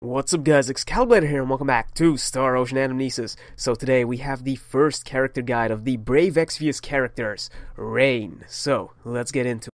What's up guys, Excalibur here and welcome back to Star Ocean Anamnesis. So today we have the first character guide of the Brave Exvius characters, Rain. So let's get into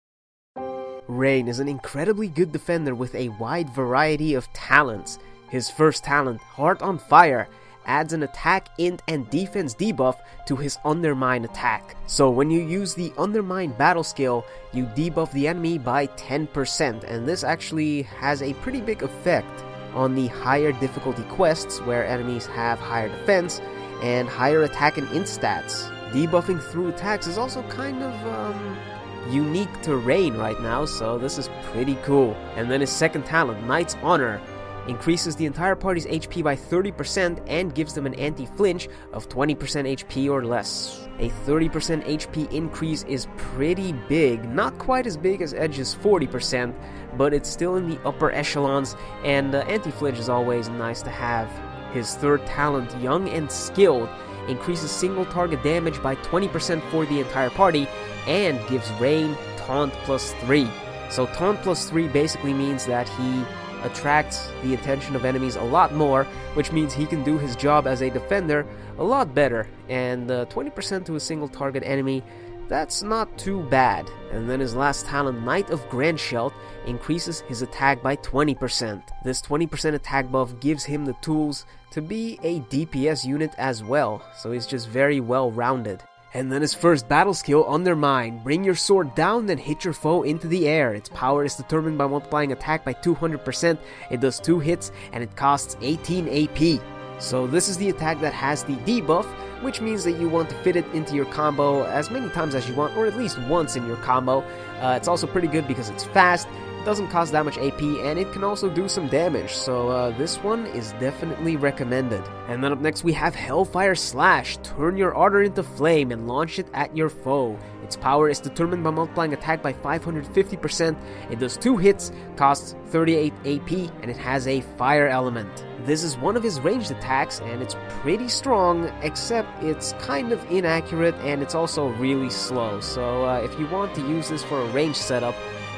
it. Rain is an incredibly good defender with a wide variety of talents. His first talent, Heart on Fire, adds an attack, int, and defense debuff to his Undermine attack. So when you use the Undermine battle skill, you debuff the enemy by 10%, and this actually has a pretty big effect on the higher difficulty quests where enemies have higher defense and higher attack and int stats. Debuffing through attacks is also kind of unique to Rain right now, so this is pretty cool. And then his second talent, Knight's Honor, increases the entire party's HP by 30% and gives them an anti-flinch of 20% HP or less. A 30% HP increase is pretty big, not quite as big as Edge's 40%, but it's still in the upper echelons, and anti-flinch is always nice to have. His third talent, Young and Skilled, increases single target damage by 20% for the entire party and gives Rain Taunt plus 3. So Taunt plus 3 basically means that he attracts the attention of enemies a lot more, which means he can do his job as a defender a lot better, and 20% to a single target enemy, that's not too bad. And then his last talent, Knight of Grandshelt, increases his attack by 20%. This 20% attack buff gives him the tools to be a DPS unit as well, so he's just very well rounded. And then his first battle skill, Undermine. Bring your sword down, then hit your foe into the air. Its power is determined by multiplying attack by 200%. It does 2 hits, and it costs 18 AP. So this is the attack that has the debuff, which means that you want to fit it into your combo as many times as you want, or at least once in your combo. It's also pretty good because it's fast, it doesn't cost that much AP, and it can also do some damage, so this one is definitely recommended. And then up next we have Hellfire Slash. Turn your ardor into flame and launch it at your foe. Its power is determined by multiplying attack by 550%. It does 2 hits, costs 38 AP, and it has a fire element. This is one of his ranged attacks, and it's pretty strong, except it's kind of inaccurate and it's also really slow. So if you want to use this for a ranged setup,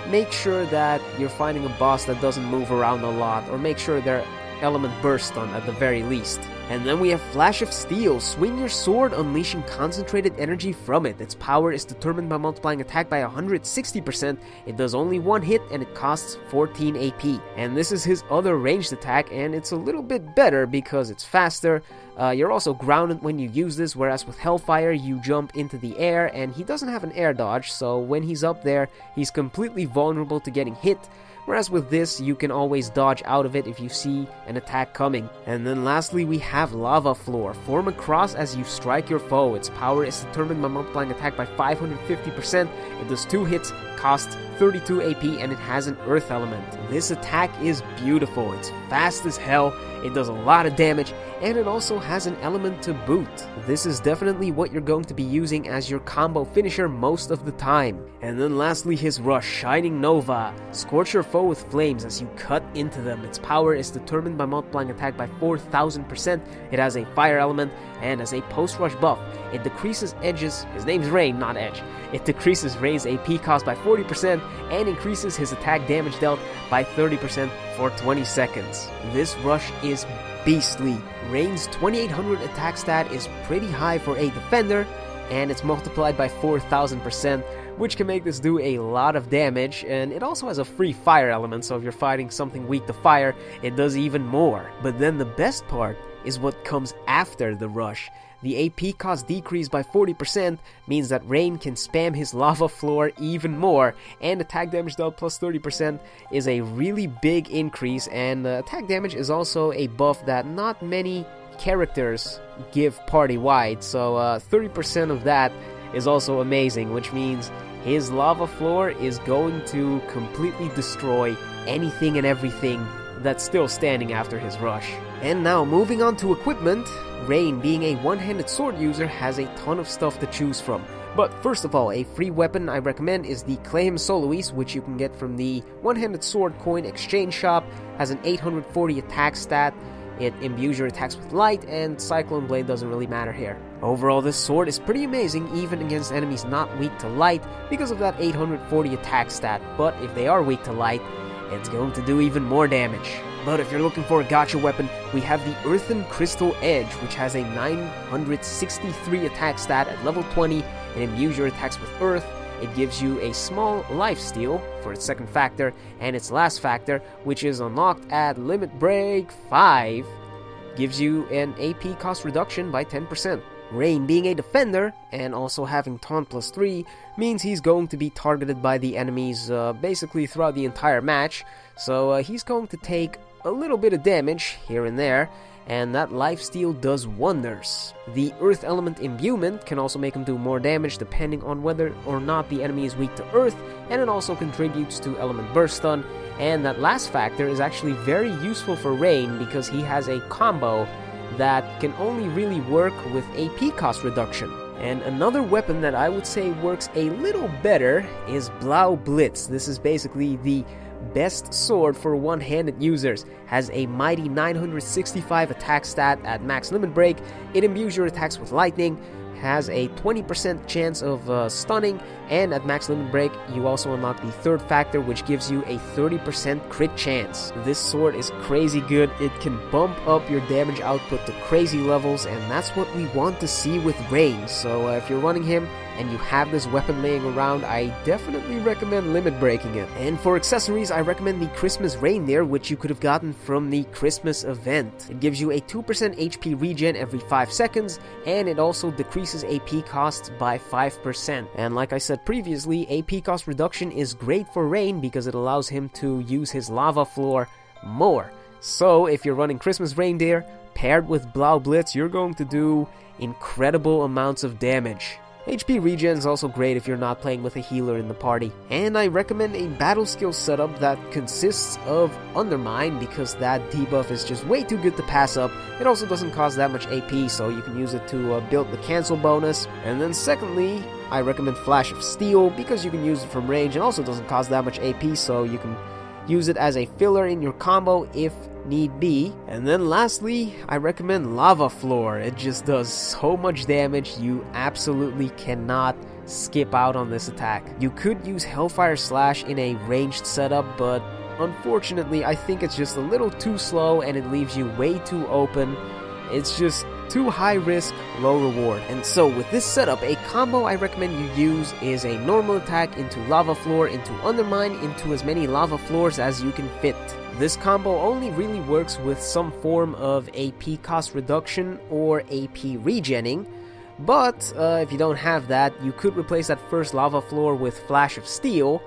make sure that you're fighting a boss that doesn't move around a lot, or make sure their element burst on at the very least. And then we have Flash of Steel. Swing your sword, unleashing concentrated energy from it. Its power is determined by multiplying attack by 160%. It does only 1 hit and it costs 14 AP. And this is his other ranged attack, and it's a little bit better because it's faster. You're also grounded when you use this, whereas with Hellfire you jump into the air and he doesn't have an air dodge, so when he's up there he's completely vulnerable to getting hit. Whereas with this, you can always dodge out of it if you see an attack coming. And then lastly, we have Lava Floor. Form a cross as you strike your foe. Its power is determined by multiplying attack by 550%. It does 2 hits, costs 32 AP, and it has an earth element. This attack is beautiful. It's fast as hell, it does a lot of damage, and it also has an element to boot. This is definitely what you're going to be using as your combo finisher most of the time. And then lastly, his rush, Shining Nova. Scorch your foe with flames as you cut into them. Its power is determined by multiplying attack by 4000%. It has a fire element and as a post-rush buff. It decreases Edge's, his name's Rain, not Edge. It decreases Rain's AP cost by 40% and increases his attack damage dealt by 30% for 20 seconds. This rush is beastly. Rain's 2800 attack stat is pretty high for a defender, and it's multiplied by 4000%, which can make this do a lot of damage, and it also has a free fire element, so if you're fighting something weak to fire, it does even more. But then the best part is what comes after the rush. The AP cost decrease by 40% means that Rain can spam his Lava Floor even more, and attack damage dealt plus 30% is a really big increase, and attack damage is also a buff that not many characters give party-wide, so 30% of that is also amazing, which means his Lava Floor is going to completely destroy anything and everything that's still standing after his rush. And now, moving on to equipment, Rain, being a one-handed sword user, has a ton of stuff to choose from. But first of all, a free weapon I recommend is the Claim Soloise, which you can get from the One-Handed Sword Coin Exchange Shop. Has an 840 attack stat, it imbues your attacks with light, and Cyclone Blade doesn't really matter here. Overall, this sword is pretty amazing even against enemies not weak to light because of that 840 attack stat, but if they are weak to light, it's going to do even more damage. But if you're looking for a gacha weapon, we have the Earthen Crystal Edge, which has a 963 attack stat at level 20 and imbues your attacks with Earth. It gives you a small lifesteal for its second factor, and its last factor, which is unlocked at Limit Break 5, gives you an AP cost reduction by 10%. Rain being a defender, and also having Taunt plus 3, means he's going to be targeted by the enemies basically throughout the entire match, so he's going to take a little bit of damage here and there, and that lifesteal does wonders. The Earth Element Imbuement can also make him do more damage depending on whether or not the enemy is weak to Earth, and it also contributes to Element Burst Stun, and that last factor is actually very useful for Rain because he has a combo that can only really work with AP cost reduction. And another weapon that I would say works a little better is Blau Blitz. This is basically the best sword for one-handed users. Has a mighty 965 attack stat at max limit break. It imbues your attacks with lightning, has a 20% chance of stunning, and at max limit break you also unlock the third factor, which gives you a 30% crit chance. This sword is crazy good. It can bump up your damage output to crazy levels, and that's what we want to see with Rain. So if you're running him and you have this weapon laying around, I definitely recommend limit breaking it. And for accessories, I recommend the Christmas Reindeer, which you could have gotten from the Christmas event. It gives you a 2% HP regen every 5 seconds, and it also decreases AP costs by 5%. And like I said previously, AP cost reduction is great for Rain because it allows him to use his lava floor more. So if you're running Christmas Reindeer paired with Blau Blitz, you're going to do incredible amounts of damage. HP regen is also great if you're not playing with a healer in the party. And I recommend a battle skill setup that consists of Undermine because that debuff is just way too good to pass up. It also doesn't cost that much AP, so you can use it to build the cancel bonus. And then secondly, I recommend Flash of Steel because you can use it from range and also doesn't cost that much AP, so you can use it as a filler in your combo if need be. And then lastly, I recommend Lava Floor. It just does so much damage, you absolutely cannot skip out on this attack. You could use Hellfire Slash in a ranged setup, but unfortunately I think it's just a little too slow and it leaves you way too open. It's just too high risk, low reward. And so with this setup, a combo I recommend you use is a normal attack into Lava Floor, into Undermine, into as many Lava Floors as you can fit. This combo only really works with some form of AP cost reduction or AP regenning, but if you don't have that, you could replace that first Lava Floor with Flash of Steel,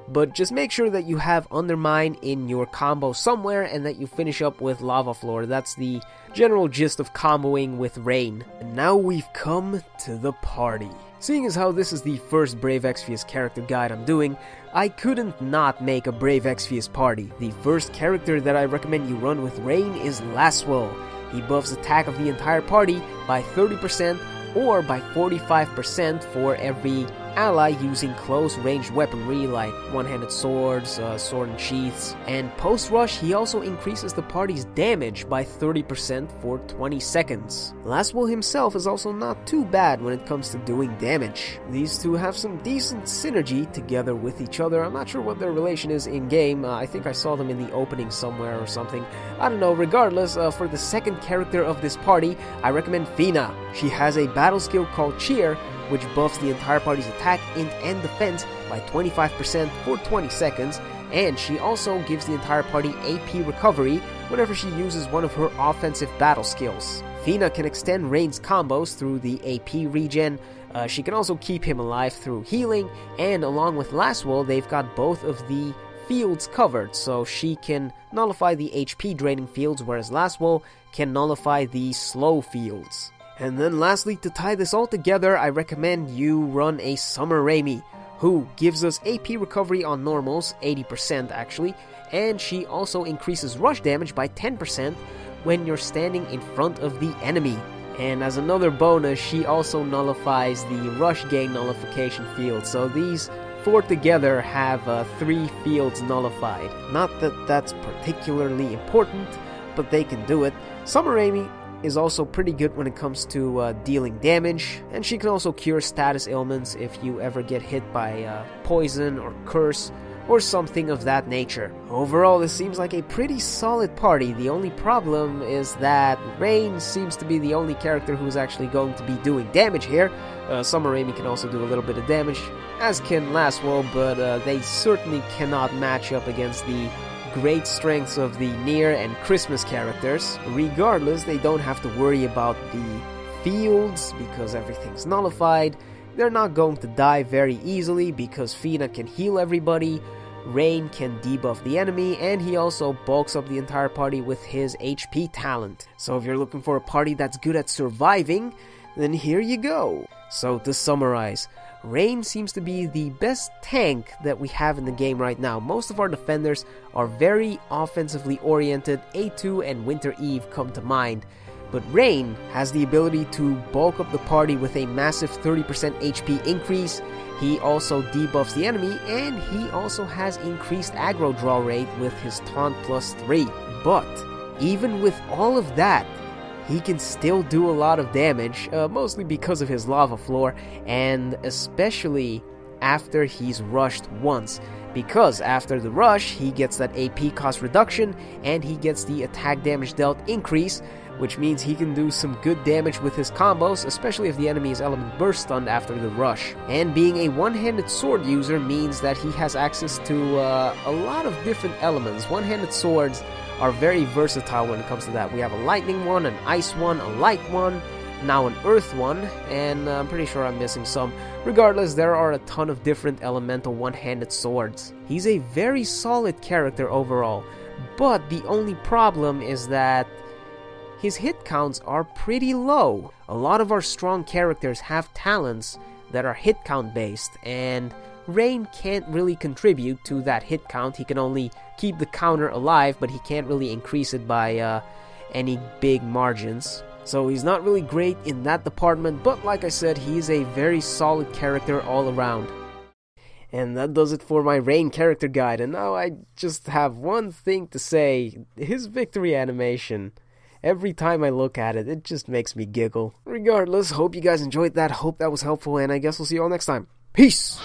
but just make sure that you have Undermine in your combo somewhere and that you finish up with Lava Floor. That's the general gist of comboing with Rain. And now we've come to the party. Seeing as how this is the first Brave Exvius character guide I'm doing, I couldn't not make a Brave Exvius party. The first character that I recommend you run with Rain is Laswell. He buffs attack of the entire party by 30% or by 45% for every ally using close-range weaponry like one-handed swords, sword and sheaths. And post-rush, he also increases the party's damage by 30% for 20 seconds. Laswell himself is also not too bad when it comes to doing damage. These two have some decent synergy together with each other. I'm not sure what their relation is in-game. I think I saw them in the opening somewhere or something. I don't know. Regardless, for the second character of this party, I recommend Fina. She has a battle skill called Cheer, which buffs the entire party's attack, int, and defense by 25% for 20 seconds, and she also gives the entire party AP recovery whenever she uses one of her offensive battle skills. Fina can extend Rain's combos through the AP regen. She can also keep him alive through healing, and along with Laswell, they've got both of the fields covered, so she can nullify the HP draining fields, whereas Laswell can nullify the slow fields. And then lastly, to tie this all together, I recommend you run a Summer Raimi, who gives us AP recovery on normals, 80% actually, and she also increases rush damage by 10% when you're standing in front of the enemy. And as another bonus, she also nullifies the rush gain nullification field, so these four together have 3 fields nullified. Not that that's particularly important, but they can do it. Summer Raimi is also pretty good when it comes to dealing damage, and she can also cure status ailments if you ever get hit by poison or curse or something of that nature. Overall, this seems like a pretty solid party. The only problem is that Rain seems to be the only character who is actually going to be doing damage here. Summer Raimi can also do a little bit of damage, as can Laswell, but they certainly cannot match up against the great strengths of the Nier and Christmas characters. Regardless, they don't have to worry about the fields because everything's nullified. They're not going to die very easily because Fina can heal everybody, Rain can debuff the enemy, and he also bulks up the entire party with his HP talent. So if you're looking for a party that's good at surviving, then here you go. So to summarize, Rain seems to be the best tank that we have in the game right now. Most of our defenders are very offensively oriented. A2 and Winter Eve come to mind. But Rain has the ability to bulk up the party with a massive 30% HP increase. He also debuffs the enemy, and he also has increased aggro draw rate with his taunt +3. But even with all of that, he can still do a lot of damage, mostly because of his lava floor, and especially after he's rushed once. Because after the rush, he gets that AP cost reduction, and he gets the attack damage dealt increase, which means he can do some good damage with his combos, especially if the enemy is element burst stunned after the rush. And being a one-handed sword user means that he has access to a lot of different elements. One-handed swords are very versatile when it comes to that. We have a lightning one, an ice one, a light one, now an earth one, and I'm pretty sure I'm missing some. Regardless, there are a ton of different elemental one-handed swords. He's a very solid character overall, but the only problem is that his hit counts are pretty low. A lot of our strong characters have talents that are hit count based, and Rain can't really contribute to that hit count. He can only keep the counter alive, but he can't really increase it by any big margins. So he's not really great in that department, but like I said, he's a very solid character all around. And that does it for my Rain character guide, and now I just have one thing to say. His victory animation, every time I look at it, it just makes me giggle. Regardless, hope you guys enjoyed that, hope that was helpful, and I guess we'll see you all next time. Peace!